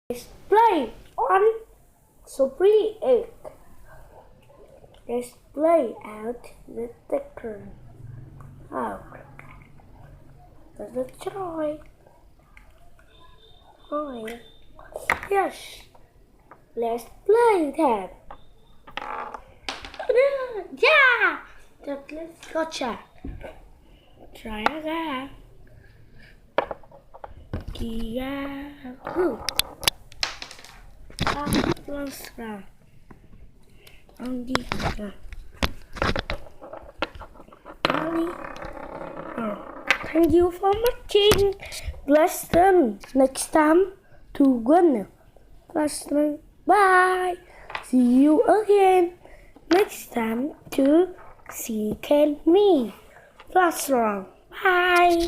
Display on Super 8. Display out the sticker. Out. Let's try. Oh, yes. Let's play that. Yeah. Just let's go check. Try again. Yahoo. Let's go. Thank you for watching. Bless them next time to win. Bless them. Bye. See you again next time to see me. Bless them. Bye.